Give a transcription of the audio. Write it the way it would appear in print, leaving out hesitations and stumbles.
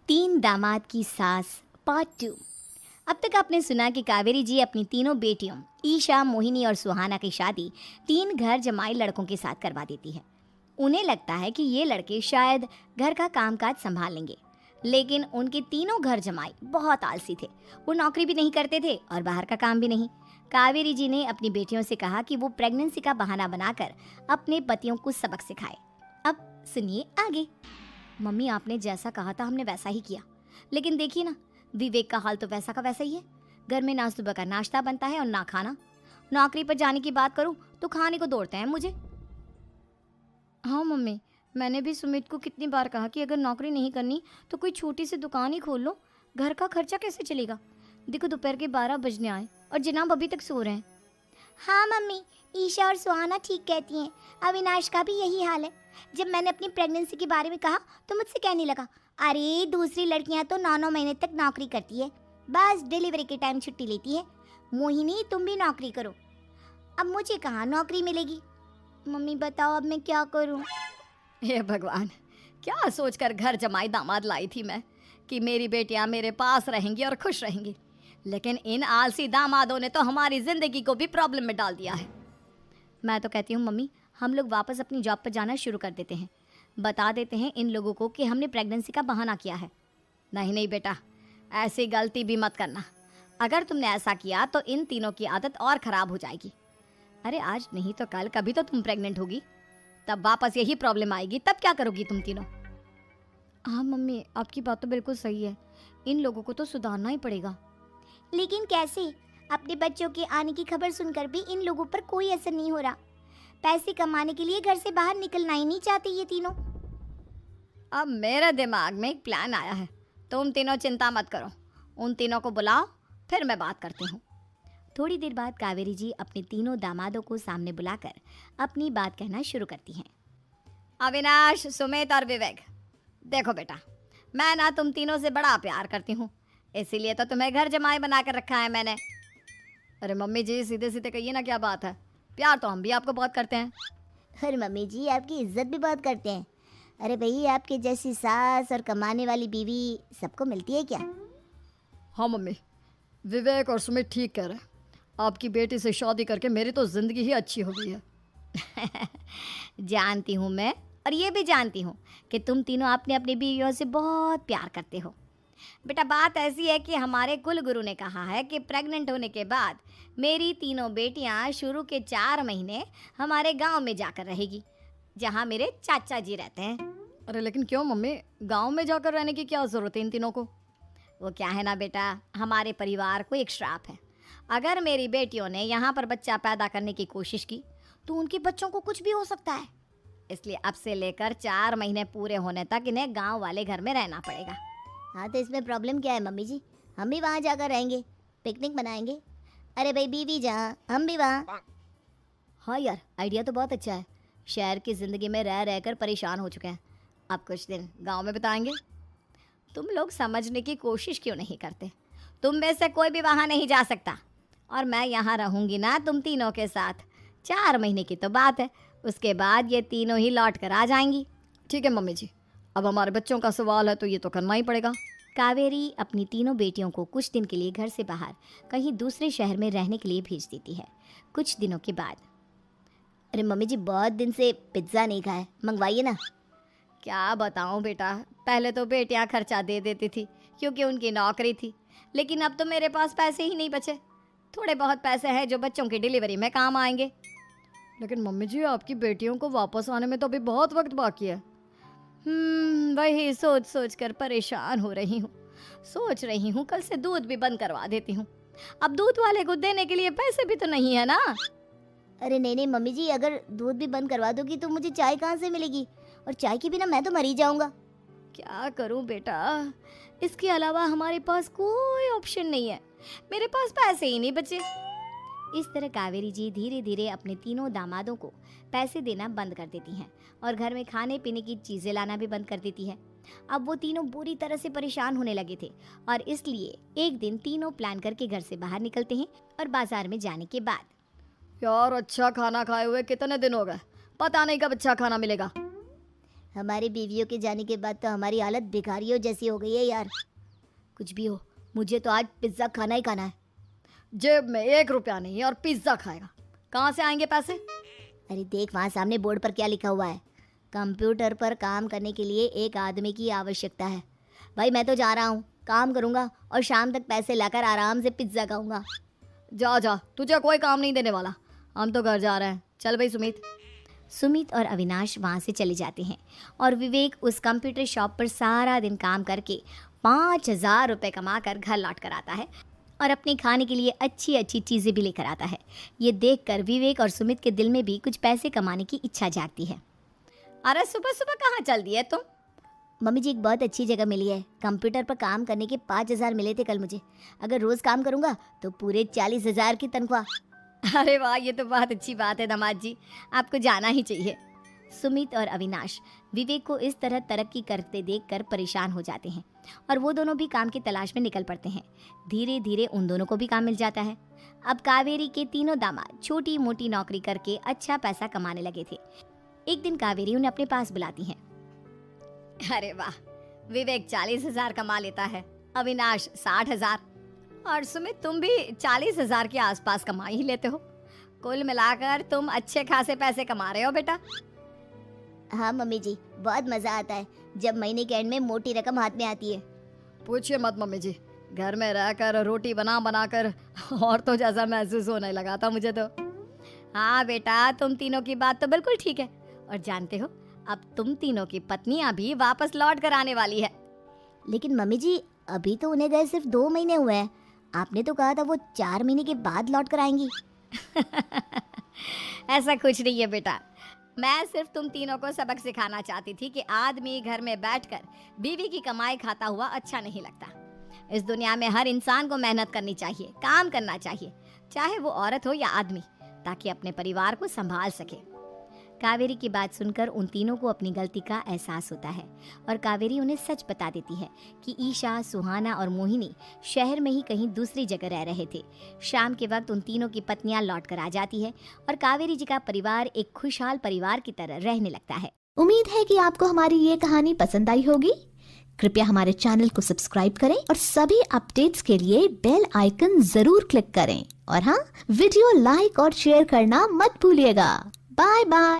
तीन दामाद की सास पार्ट 2। अब तक आपने सुना कि कावेरी जी अपनी तीनों बेटियों ईशा, मोहिनी और सुहाना की शादी तीन घर जमाई लड़कों के साथ करवा देती है। उन्हें लगता है कि ये लड़के शायद घर का कामकाज संभाल लेंगे, लेकिन उनके तीनों घर जमाई बहुत आलसी थे। वो नौकरी भी नहीं करते थे और बाहर का काम भी नहीं। कावेरी जी ने अपनी बेटियों से कहा कि वो प्रेगनेंसी का बहाना बनाकर अपने पतियों को सबक सिखाए। अब सुनिए आगे। मम्मी, आपने जैसा कहा था हमने वैसा ही किया, लेकिन देखिए ना, विवेक का हाल तो वैसा का वैसा ही है। घर में ना सुबह का नाश्ता बनता है और ना खाना। नौकरी पर जाने की बात करूं तो खाने को दौड़ते हैं मुझे। हाँ मम्मी, मैंने भी सुमित को कितनी बार कहा कि अगर नौकरी नहीं करनी तो कोई छोटी सी दुकान ही खोल लो। घर का खर्चा कैसे चलेगा? देखो, दोपहर के 12 बजने आए और जनाब अभी तक सो रहे हैं। हाँ मम्मी, ईशा और सुहाना ठीक कहती हैं। अविनाश का भी यही हाल है। जब मैंने अपनी प्रेगनेंसी के बारे में कहा तो मुझसे कहने लगा, अरे दूसरी लड़कियां तो 9-9 महीने तक नौकरी करती है, बस डिलीवरी के टाइम छुट्टी लेती है। मोहिनी, तुम भी नौकरी करो। अब मुझे कहाँ नौकरी मिलेगी? मम्मी बताओ, अब मैं क्या करूँ? हे भगवान, क्या सोचकर घर जमाई दामाद लाई थी मैं कि मेरी बेटियां मेरे पास रहेंगी और खुश रहेंगी, लेकिन इन आलसी दामादों ने तो हमारी जिंदगी को भी प्रॉब्लम में डाल दिया है। मैं तो कहती हूँ मम्मी, हम लोग वापस अपनी जॉब पर जाना शुरू कर देते हैं। बता देते हैं इन लोगों को कि हमने प्रेगनेंसी का बहाना किया है। नहीं नहीं बेटा, ऐसी गलती भी मत करना। अगर तुमने ऐसा किया तो इन तीनों की आदत और ख़राब हो जाएगी। अरे आज नहीं तो कल कभी तो तुम प्रेग्नेंट होगी, तब वापस यही प्रॉब्लम आएगी। तब क्या करोगी तुम तीनों? हाँ मम्मी, आपकी बात तो बिल्कुल सही है। इन लोगों को तो सुधारना ही पड़ेगा। लेकिन कैसे? अपने बच्चों के आने की खबर सुनकर भी इन लोगों पर कोई असर नहीं हो रहा। पैसे कमाने के लिए घर से बाहर निकलना ही नहीं चाहते ये तीनों। अब मेरे दिमाग में एक प्लान आया है। तुम तीनों चिंता मत करो, उन तीनों को बुलाओ, फिर मैं बात करती हूँ। थोड़ी देर बाद कावेरी जी अपने तीनों दामादों को सामने बुलाकर अपनी बात कहना शुरू करती हैं। अविनाश, सुमित और विवेक, देखो बेटा, मैं ना तुम तीनों से बड़ा प्यार करती हूँ, इसीलिए तो तुम्हें घर जमाई बना कर रखा है मैंने। अरे मम्मी जी, सीधे सीधे कहिए ना, क्या बात है? प्यार तो हम भी आपको बहुत करते हैं। अरे मम्मी जी, आपकी इज्जत भी बहुत करते हैं। अरे भाई, आपके जैसी सास और कमाने वाली बीवी सबको मिलती है क्या? हाँ मम्मी, विवेक और सुमित ठीक कह रहे हैं। आपकी बेटी से शादी करके मेरी तो ज़िंदगी ही अच्छी हो गई है। जानती हूँ मैं, और ये भी जानती हूँ कि तुम तीनों अपने अपनी बीवियों से बहुत प्यार करते हो। बेटा, बात ऐसी है कि हमारे कुल गुरु ने कहा है कि प्रेग्नेंट होने के बाद मेरी तीनों बेटियां शुरू के 4 महीने हमारे गांव में जाकर रहेगी, जहां मेरे चाचा जी रहते हैं। अरे लेकिन क्यों मम्मी, गांव में जाकर रहने की क्या ज़रूरत है इन तीनों को? वो क्या है ना बेटा, हमारे परिवार को एक श्राप है। अगर मेरी बेटियों ने यहाँ पर बच्चा पैदा करने की कोशिश की तो उनके बच्चों को कुछ भी हो सकता है। इसलिए अब से लेकर 4 महीने पूरे होने तक इन्हें गाँव वाले घर में रहना पड़ेगा। हाँ, तो इसमें प्रॉब्लम क्या है मम्मी जी? हम भी वहाँ जाकर रहेंगे, पिकनिक मनाएंगे। अरे भाई, बीवी जहाँ हम भी वहाँ। हाँ यार, आइडिया तो बहुत अच्छा है। शहर की ज़िंदगी में रह रहकर परेशान हो चुके हैं, अब कुछ दिन गांव में बिताएंगे। तुम लोग समझने की कोशिश क्यों नहीं करते? तुम में से कोई भी वहाँ नहीं जा सकता, और मैं यहाँ रहूँगी ना तुम तीनों के साथ। 4 महीने की तो बात है, उसके बाद ये तीनों ही लौट कर आ जाएंगी। ठीक है मम्मी जी, अब हमारे बच्चों का सवाल है तो ये तो करना ही पड़ेगा। कावेरी अपनी तीनों बेटियों को कुछ दिन के लिए घर से बाहर कहीं दूसरे शहर में रहने के लिए भेज देती है। कुछ दिनों के बाद, अरे मम्मी जी, बहुत दिन से पिज्ज़ा नहीं खाया, मंगवाइए ना। क्या बताऊं बेटा, पहले तो बेटियां खर्चा दे देती थी क्योंकि उनकी नौकरी थी, लेकिन अब तो मेरे पास पैसे ही नहीं बचे। थोड़े बहुत पैसे हैं जो बच्चों की डिलीवरी में काम आएंगे। लेकिन मम्मी जी, आपकी बेटियों को वापस आने में तो अभी बहुत वक्त बाकी है। वही सोच सोच कर परेशान हो रही हूँ। सोच रही हूँ कल से दूध भी बंद करवा देती हूँ। अब दूध वाले को देने के लिए पैसे भी तो नहीं है ना। अरे नहीं नहीं मम्मी जी, अगर दूध भी बंद करवा दोगी तो मुझे चाय कहाँ से मिलेगी? और चाय के बिना मैं तो मर ही जाऊँगा। क्या करूँ बेटा, इसके अलावा हमारे पास कोई ऑप्शन नहीं है। मेरे पास पैसे ही नहीं बचे। इस तरह कावेरी जी धीरे धीरे अपने तीनों दामादों को पैसे देना बंद कर देती हैं और घर में खाने पीने की चीज़ें लाना भी बंद कर देती है। अब वो तीनों बुरी तरह से परेशान होने लगे थे और इसलिए एक दिन तीनों प्लान करके घर से बाहर निकलते हैं। और बाजार में जाने के बाद, यार अच्छा खाना खाए हुए कितने दिन हो गए, पता नहीं कब अच्छा खाना मिलेगा। हमारी बीवियों के जाने के बाद तो हमारी हालत भिखारियों जैसी हो गई है यार। कुछ भी हो, मुझे तो आज पिज्ज़ा खाना ही खाना है। जेब में 1 रुपया नहीं है और पिज्ज़ा खाएगा, कहाँ से आएंगे पैसे? अरे देख वहाँ सामने बोर्ड पर क्या लिखा हुआ है, कंप्यूटर पर काम करने के लिए एक आदमी की आवश्यकता है। भाई मैं तो जा रहा हूँ, काम करूँगा और शाम तक पैसे लाकर आराम से पिज्ज़ा खाऊंगा। जा जा, तुझे कोई काम नहीं देने वाला, हम तो घर जा रहे हैं। चल भाई सुमित। सुमित और अविनाश वहाँ से चले जाते हैं और विवेक उस कंप्यूटर शॉप पर सारा दिन काम करके 5,000 रुपये कमा कर घर लौट कर आता है और अपने खाने के लिए अच्छी अच्छी चीज़ें भी लेकर आता है। ये देखकर विवेक और सुमित के दिल में भी कुछ पैसे कमाने की इच्छा जागती है। अरे सुबह सुबह कहाँ चल दी है तुम? मम्मी जी एक बहुत अच्छी जगह मिली है, कंप्यूटर पर काम करने के 5,000 मिले थे कल मुझे। अगर रोज़ काम करूँगा तो पूरे 40,000 की तनख्वाह। अरे वाह, ये तो बहुत अच्छी बात है दामाद जी, आपको जाना ही चाहिए। सुमित और अविनाश विवेक को इस तरह तरक्की करते देखकर परेशान हो जाते हैं और वो दोनों भी काम की तलाश में निकल पड़ते हैं। धीरे धीरे उन दोनों को भी काम मिल जाता है। अब कावेरी के तीनों दामाद छोटी मोटी नौकरी करके अच्छा पैसा कमाने लगे थे। एक दिन कावेरी उन्हें अपने पास बुलाती हैं। अरे वाह, विवेक 40,000 कमा लेता है, अविनाश 60,000 और सुमित तुम भी 40,000 के आसपास कमा ही लेते हो। कुल मिलाकर तुम अच्छे खासे पैसे कमा रहे हो बेटा। हाँ मम्मी जी, बहुत मज़ा आता है जब महीने के एंड में मोटी रकम हाथ में आती है। पूछिए मत मम्मी जी, घर में रहकर रोटी बना बना कर और तो जैसा महसूस होने लगा था मुझे तो। हाँ बेटा, तुम तीनों की बात तो बिल्कुल ठीक है। और जानते हो, अब तुम तीनों की पत्नियां भी वापस लौट कर आने वाली है। लेकिन मम्मी जी अभी तो उन्हें गए सिर्फ 2 महीने हुए हैं, आपने तो कहा था वो 4 महीने के बाद लौट कर आएंगी। ऐसा कुछ नहीं है बेटा, मैं सिर्फ तुम तीनों को सबक सिखाना चाहती थी कि आदमी घर में बैठकर बीवी की कमाई खाता हुआ अच्छा नहीं लगता। इस दुनिया में हर इंसान को मेहनत करनी चाहिए, काम करना चाहिए, चाहे वो औरत हो या आदमी, ताकि अपने परिवार को संभाल सके। कावेरी की बात सुनकर उन तीनों को अपनी गलती का एहसास होता है और कावेरी उन्हें सच बता देती है कि ईशा, सुहाना और मोहिनी शहर में ही कहीं दूसरी जगह रह रहे थे। शाम के वक्त उन तीनों की पत्नियां लौट कर आ जाती है और कावेरी जी का परिवार एक खुशहाल परिवार की तरह रहने लगता है। उम्मीद है कि आपको हमारी ये कहानी पसंद आई होगी। कृपया हमारे चैनल को सब्सक्राइब करें और सभी अपडेट्स के लिए बेल आइकन जरूर क्लिक करें। और हाँ, वीडियो लाइक और शेयर करना मत भूलिएगा। Bye bye.